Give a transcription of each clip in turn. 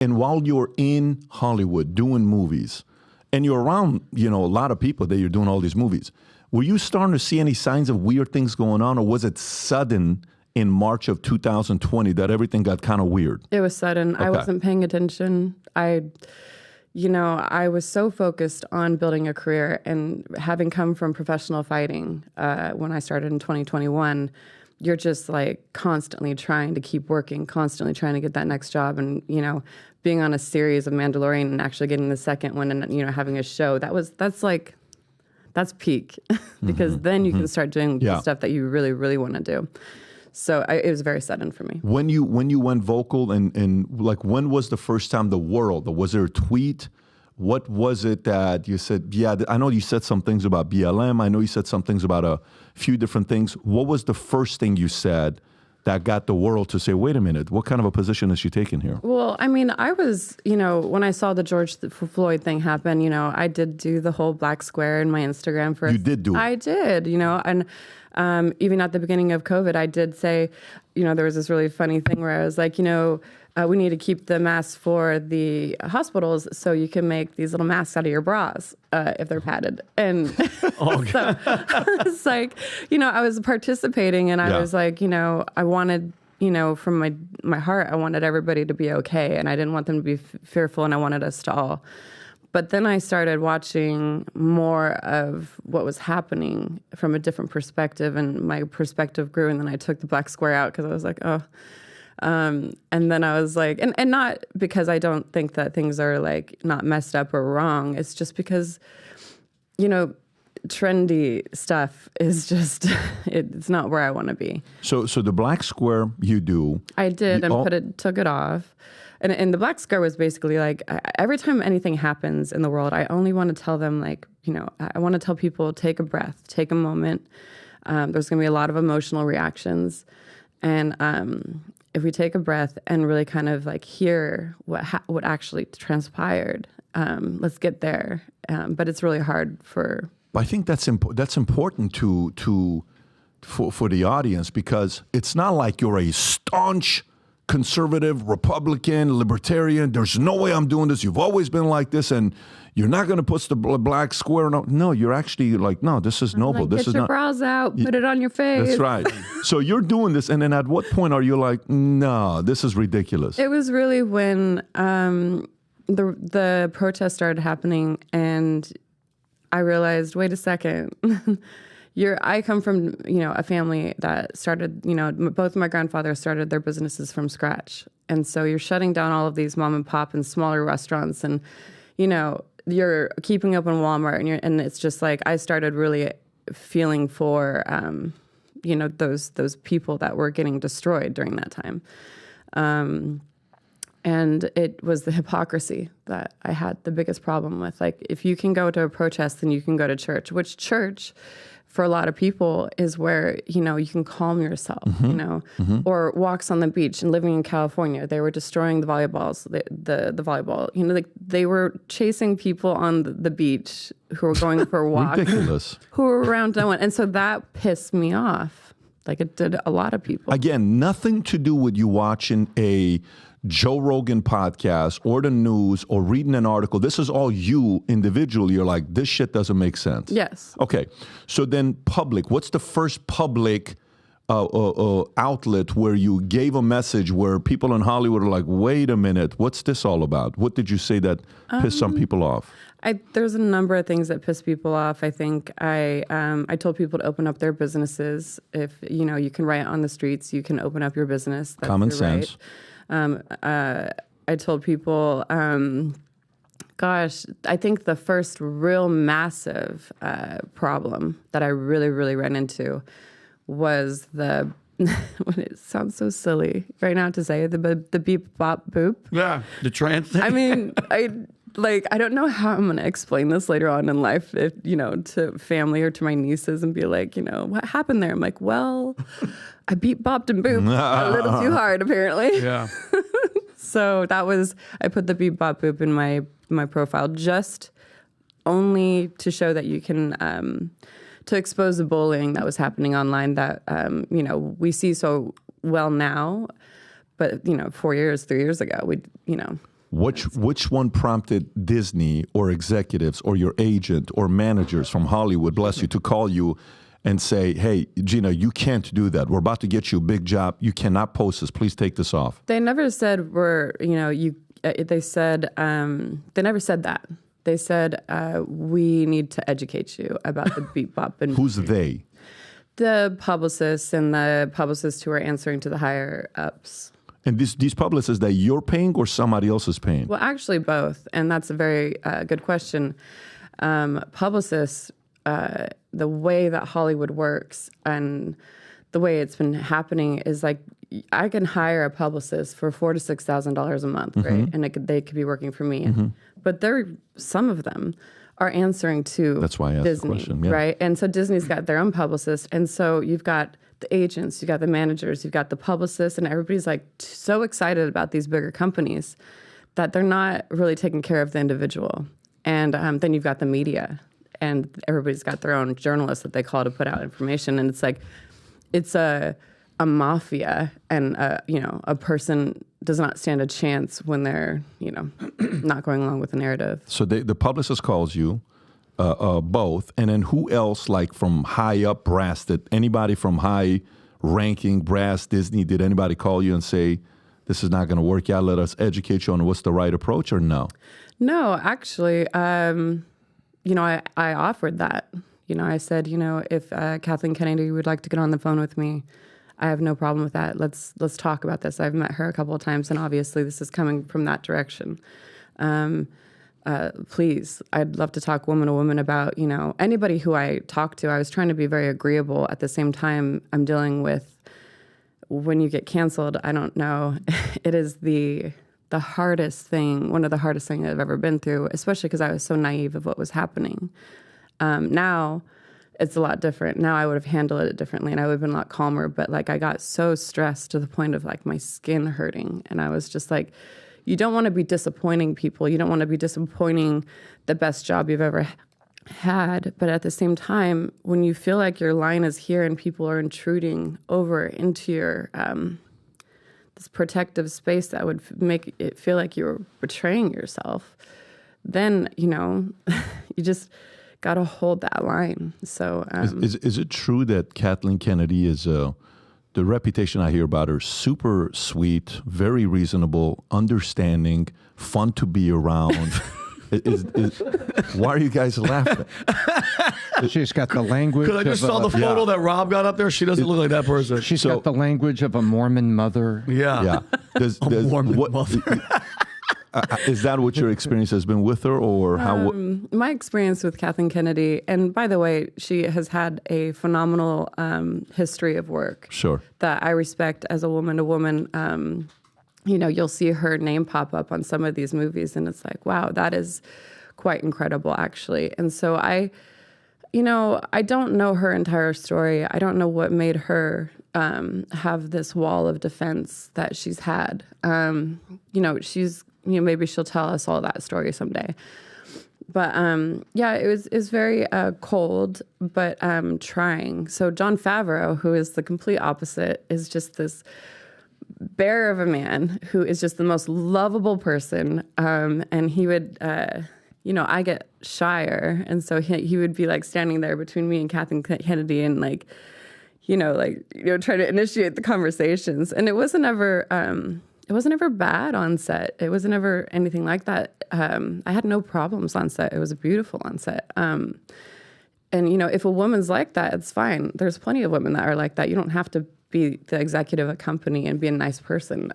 And while you're in Hollywood doing movies, and you're around, a lot of people that you're doing all these movies, were you starting to see any signs of weird things going on, or was it sudden in March of 2020 that everything got kind of weird? It was sudden. Okay. I wasn't paying attention. I was so focused on building a career, and having come from professional fighting when I started in 2021, you're just like constantly trying to keep working, constantly trying to get that next job. And, being on a series of Mandalorian and actually getting the second one and, having a show, that's peak because then you can start doing the stuff that you really, really want to do. So it was very sudden for me. When you went vocal and like, when was the first time was there a tweet? What was it that you said? Yeah, I know you said some things about BLM. I know you said some things about a few different things. What was the first thing you said that got the world to say, wait a minute, what kind of a position is she taking here? Well, I mean, I was, when I saw the George Floyd thing happen, I did do the whole black square in my Instagram first. You did do it? I did, and even at the beginning of COVID, I did say, there was this really funny thing where I was like, we need to keep the masks for the hospitals so you can make these little masks out of your bras if they're padded. And so it's like, I was participating, and I was like, I wanted, from my heart, I wanted everybody to be okay, and I didn't want them to be fearful, and I wanted us to all. But then I started watching more of what was happening from a different perspective, and my perspective grew, and then I took the black square out because I was like, oh. And then I was like, and not because I don't think that things are like not messed up or wrong. It's just because, trendy stuff is just, it's not where I want to be. So the black square you do. I did, and took it off. And the black square was basically like, every time anything happens in the world, I only want to tell them, like, I want to tell people, take a breath, take a moment. There's going to be a lot of emotional reactions. And if we take a breath and really kind of like hear what actually transpired, let's get there. But it's really hard for. I think that's important for the audience, because it's not like you're a staunch conservative, Republican, libertarian. There's no way I'm doing this. You've always been like this, and you're not going to put the black square. No, you're actually like, no, this is noble. Like, this is your not. Put it on your face. That's right. So you're doing this, and then at what point are you like, no, this is ridiculous? It was really when the protests started happening, and I realized, wait a second. I come from, a family that started, both of my grandfathers started their businesses from scratch. And so you're shutting down all of these mom and pop and smaller restaurants, and, you're keeping open Walmart, and it's just like, I started really feeling for, those people that were getting destroyed during that time. And it was the hypocrisy that I had the biggest problem with. Like, if you can go to a protest, then you can go to church, which church, for a lot of people, is where, you can calm yourself, or walks on the beach. And living in California, they were destroying the volleyballs, the volleyball, like they were chasing people on the beach who were going for a walk. Ridiculous. Who were around no one. And so that pissed me off. Like it did a lot of people. Again, nothing to do with you watching a Joe Rogan podcast or the news or reading an article. This is all you individually. You're like, this shit doesn't make sense. Yes. Okay. So then public, what's the first public outlet where you gave a message where people in Hollywood are like, wait a minute, what's this all about? What did you say that pissed some people off? There's a number of things that piss people off. I think I told people to open up their businesses. If, you can write on the streets, you can open up your business. That's common sense. Right. I told people, I think the first real massive problem that I really, really ran into was it sounds so silly right now to say, the beep, bop, boop. Yeah, the trans thing. I mean, I don't know how I'm going to explain this later on in life, if, to family or to my nieces, and be like, what happened there? I'm like, well, I beep, bopped, and booped a little too hard, apparently. Yeah. So I put the beep, bop, boop in my profile, just only to show that you can, to expose the bullying that was happening online that, we see so well now, but, 3 years ago, Which one prompted Disney or executives or your agent or managers from Hollywood, bless you, to call you and say, hey, Gina, you can't do that. We're about to get you a big job. You cannot post this. Please take this off. They never said they said, they never said that. They said, we need to educate you about the beep bop. And who's they? The publicists and the publicists who are answering to the higher ups. And these publicists that you're paying or somebody else is paying? Well, actually both. And that's a very good question. Publicists, the way that Hollywood works and the way it's been happening is like, I can hire a publicist for $4,000 to $6,000 a month, right? And they could be working for me. But some of them are answering to That's why I asked Disney, the question, yeah. right? And so Disney's got their own publicist. And so you've got the agents, you've got the managers, you've got the publicists, and everybody's like so excited about these bigger companies that they're not really taking care of the individual. And then you've got the media, and everybody's got their own journalists that they call to put out information. And it's like, it's a mafia, and a person does not stand a chance when they're not going along with the narrative. So the publicist calls you, both, and then who else, like from high up brass? Did anybody from high ranking brass Disney? Did anybody call you and say, "This is not going to work out. Let us educate you on what's the right approach," or no? No, actually, I offered that. I said, if Kathleen Kennedy would like to get on the phone with me, I have no problem with that. Let's talk about this. I've met her a couple of times, and obviously this is coming from that direction. Please, I'd love to talk woman to woman about, anybody who I talk to. I was trying to be very agreeable. At the same time, I'm dealing with, when you get canceled, I don't know, it is the hardest thing, one of the hardest things I've ever been through, especially because I was so naive of what was happening. Now it's a lot different. Now I would have handled it differently, and I would have been a lot calmer. But I got so stressed to the point of my skin hurting. And I was just like, you don't want to be disappointing people. You don't want to be disappointing the best job you've ever had. But at the same time, when you feel like your line is here and people are intruding over into your, this protective space that would make it feel like you were betraying yourself, then, you just got to hold that line. So, is it true that Kathleen Kennedy is the reputation I hear about her, super sweet, very reasonable, understanding, fun to be around? Why are you guys laughing? She's got the language. Because I just saw the photo that Rob got up there. She doesn't look like that person. She's got the language of a Mormon mother. Yeah. Mormon mother. Is that what your experience has been with her, or how? My experience with Kathleen Kennedy, and by the way, she has had a phenomenal history of work. Sure. That I respect as a woman to woman. You'll see her name pop up on some of these movies, and it's like, wow, that is quite incredible, actually. And so I don't know her entire story. I don't know what made her have this wall of defense that she's had. She's, maybe she'll tell us all that story someday. But it was very cold, but trying. So Jon Favreau, who is the complete opposite, is just this bear of a man who is just the most lovable person. And he would, I get shyer, and so he would be standing there between me and Kathleen Kennedy, and try to initiate the conversations. And it wasn't ever bad on set. It wasn't ever anything like that. I had no problems on set. It was beautiful on set. And if a woman's like that, it's fine. There's plenty of women that are like that. You don't have to be the executive of a company and be a nice person.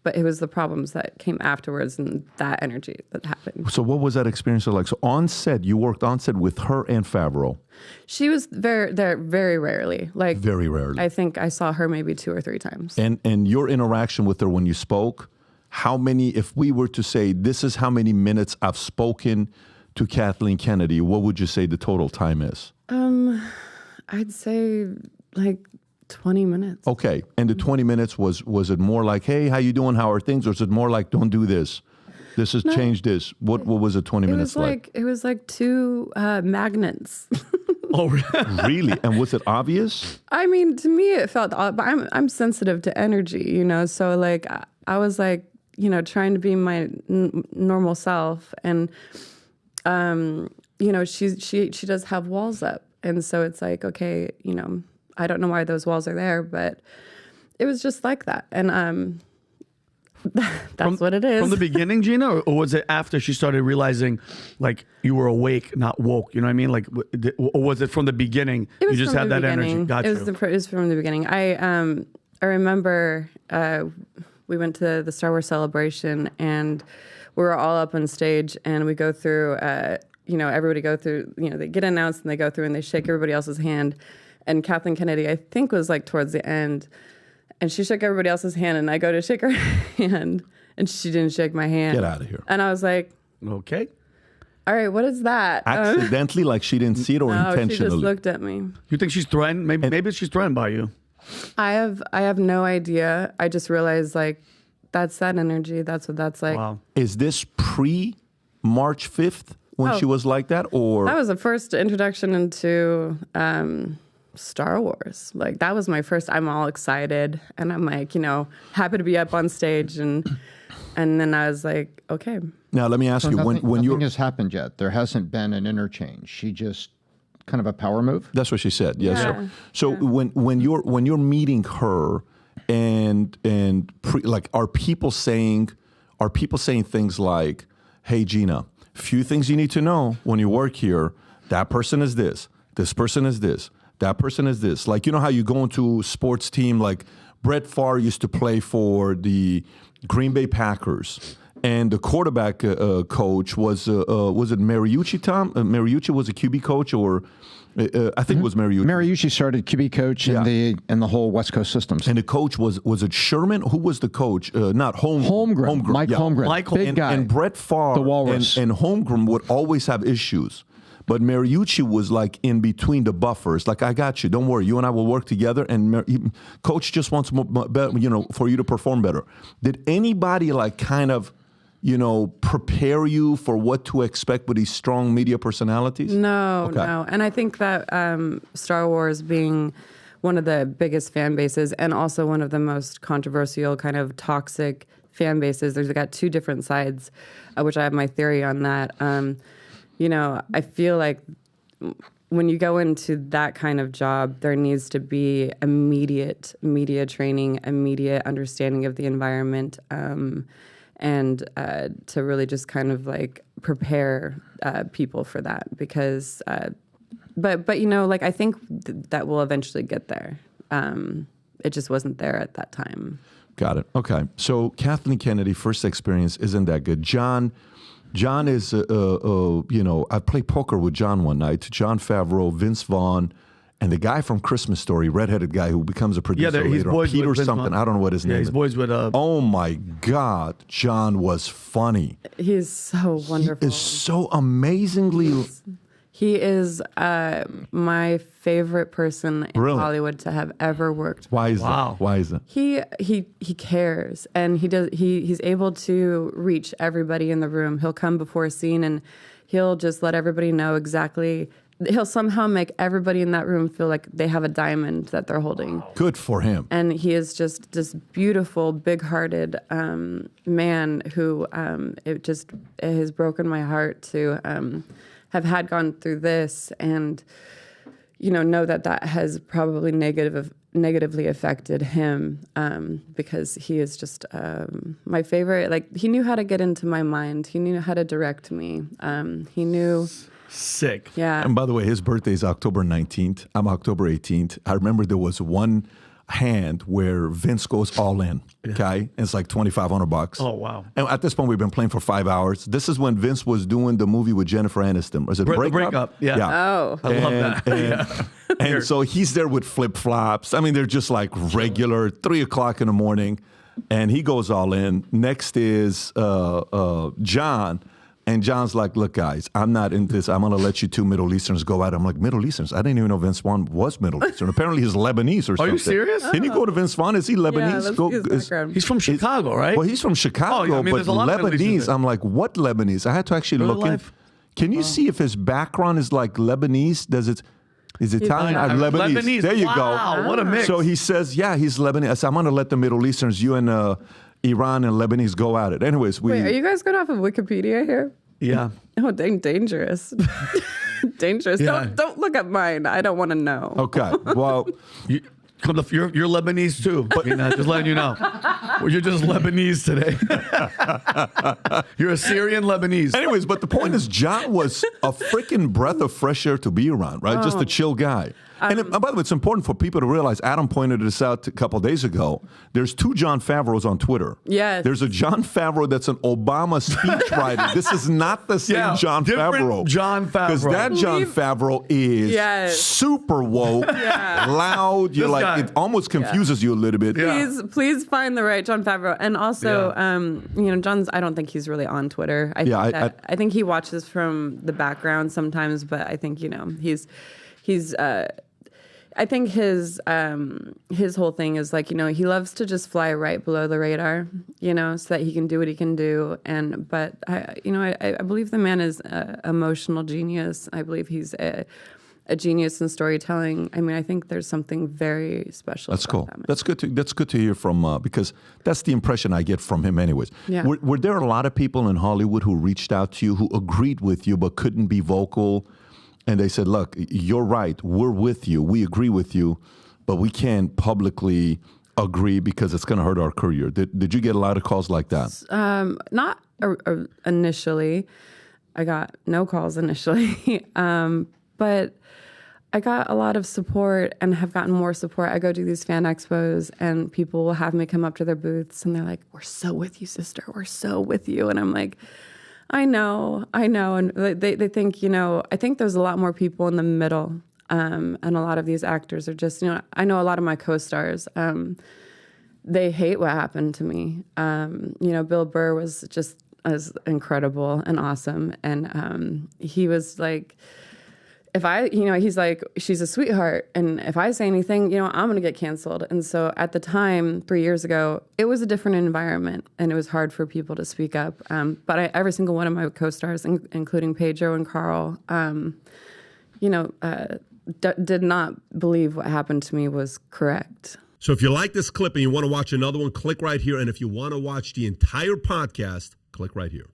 But it was the problems that came afterwards and that energy that happened. So what was that experience like? So on set, you worked on set with her and Favreau. She was there very rarely. Very rarely. I think I saw her maybe 2 or 3 times. And your interaction with her when you spoke, how many, if we were to say, this is how many minutes I've spoken to Kathleen Kennedy, what would you say the total time is? I'd say 20 minutes. Okay. And the 20 minutes, was it more like, hey, how you doing? How are things? Or is it more like, don't do this? This has changed this. What was it 20 minutes like? It was like 2 magnets. Oh, really? And was it obvious? I mean, to me, it felt, but I'm sensitive to energy, so I was like, trying to be my normal self. And, she does have walls up. And so it's like, okay, I don't know why those walls are there, but it was just like that. And that's what it is. From the beginning, Gina, or was it after she started realizing, like, you were awake, not woke? You know what I mean? Like, or was it from the beginning? You just had that energy. Gotcha. It was from the beginning. I remember we went to the Star Wars celebration, and we were all up on stage, and we go through. Everybody go through. They get announced, and they go through, and they shake everybody else's hand. And Kathleen Kennedy, I think, was like towards the end. And she shook everybody else's hand, and I go to shake her hand, and she didn't shake my hand. Get out of here. And I was like, okay. All right, what is that? Accidentally, like she didn't see it, or intentionally? She just looked at me. You think she's threatened? Maybe she's threatened by you. I have no idea. I just realized, like, that's that energy. That's what that's like. Wow. Is this pre-March 5th when she was like that, or? That was the first introduction into Star Wars. Like, that was my first. I'm all excited, and I'm like, happy to be up on stage, and then I was like, okay. Now let me ask you, when nothing has happened yet. There hasn't been an interchange. She just kind of a power move. That's what she said. Yes. Yeah. So when you're meeting her, are people saying things like, "Hey, Gina, few things you need to know when you work here. That person is this. This person is this. That person is this." Like, you know how you go into a sports team, like Brett Favre used to play for the Green Bay Packers, and the quarterback coach was it Mariucci? Tom Mariucci was a QB coach, or I think it was Mariucci. Mariucci started QB coach in the whole West Coast systems. And the coach was it Sherman? Who was the coach? Not Holmgren. Mike Holmgren. Big guy. And Brett Favre the Walrus. and Holmgren would always have issues. But Mariucci was like in between the buffers. Like, I got you. Don't worry. You and I will work together. And coach just wants for you to perform better. Did anybody like kind of, prepare you for what to expect with these strong media personalities? No. And I think that Star Wars being one of the biggest fan bases and also one of the most controversial, kind of toxic fan bases, there's got two different sides, which I have my theory on that. I feel like when you go into that kind of job, there needs to be immediate media training, immediate understanding of the environment, and to really just kind of like prepare people for that. Because, but I think that will eventually get there. It just wasn't there at that time. Got it. Okay. So Kathleen Kennedy, first experience isn't that good. John is, I played poker with John one night. Jon Favreau, Vince Vaughn, and the guy from Christmas Story, redheaded guy who becomes a producer later on, Peter something. I don't know what his name is. He's boys with. Oh my God, John was funny. He's so wonderful. He is so amazingly. He is my favorite person in Hollywood to have ever worked with. Why is that? Why is that? He cares, and he's able to reach everybody in the room. He'll come before a scene, and he'll just let everybody know exactly. He'll somehow make everybody in that room feel like they have a diamond that they're holding. Good for him. And he is just this beautiful, big-hearted man who it has broken my heart to have had gone through this, and know that has probably negatively affected him, because he is just my favorite. Like, he knew how to get into my mind. He knew how to direct me. He knew. Sick. Yeah. And by the way, his birthday is October 19th. I'm October 18th. I remember there was one hand where Vince goes all in. Okay, and it's like $2,500. Oh wow! And at this point, we've been playing for 5 hours. This is when Vince was doing the movie with Jennifer Aniston. Was it Breakup? Yeah. Oh, I love that. And so he's there with flip flops. I mean, they're just like regular 3 o'clock in the morning, and he goes all in. Next is John. And John's like, "Look, guys, I'm not in this. I'm going to let you two Middle Easterns go at it." I'm like, "Middle Easterns? I didn't even know Vince Vaughn was Middle Eastern. Apparently he's Lebanese or something." Are you serious? Didn't he go to Vince Vaughn? Is he Lebanese? Yeah, his background. He's from Chicago, right? Well, he's from Chicago, I mean, but there's a lot of Lebanese. I'm like, what Lebanese? I had to actually look in. Can you see if his background is like Lebanese? Does it? Is Italian? Lebanese. There you go. Wow, what a mix. So he says, yeah, he's Lebanese. I said, I'm going to let the Middle Easterns, you and Iran and Lebanese go at it. Anyways, Wait, are you guys going off of Wikipedia here? Yeah. Oh, dangerous. Dangerous. Yeah. Don't look up mine. I don't want to know. Okay. Well, You're Lebanese too, but just letting you know. You're just Lebanese today. You're a Syrian Lebanese. anyways, but the point is, John was a freaking breath of fresh air to be around, right? Just a chill guy. And by the way, it's important for people to realize, Adam pointed this out a couple of days ago, there's 2 John Favreaus on Twitter. Yes. There's a John Favreau that's an Obama speechwriter. This is not the same John different Favreau. John Favreau. Because that John Favreau is super woke, loud. You're like, it almost confuses you a little bit. Please find the right John Favreau. And also, John's, I don't think he's really on Twitter. I think he watches from the background sometimes, but I think, he's I think his whole thing is like, he loves to just fly right below the radar, so that he can do what he can do. But I believe the man is an emotional genius. I believe he's a genius in storytelling. I mean, I think there's something very special. That's cool. That That's good to hear from because that's the impression I get from him, anyways. Yeah. Were there a lot of people in Hollywood who reached out to you, who agreed with you but couldn't be vocal? And they said, look, you're right. We're with you. We agree with you, but we can't publicly agree because it's going to hurt our career. Did you get a lot of calls like that? Not initially. I got no calls initially. But I got a lot of support and have gotten more support. I go to these fan expos and people will have me come up to their booths and they're like, we're so with you, sister. We're so with you. And I'm like, I know. And they think, I think there's a lot more people in the middle. And a lot of these actors are just, I know a lot of my co-stars, they hate what happened to me. Bill Burr was just as incredible and awesome. And he was like, he's like, she's a sweetheart. And if I say anything, I'm going to get canceled. And so at the time, 3 years ago, it was a different environment and it was hard for people to speak up. But every single one of my co-stars, including Pedro and Carl, did not believe what happened to me was correct. So if you like this clip and you want to watch another one, click right here. And if you want to watch the entire podcast, click right here.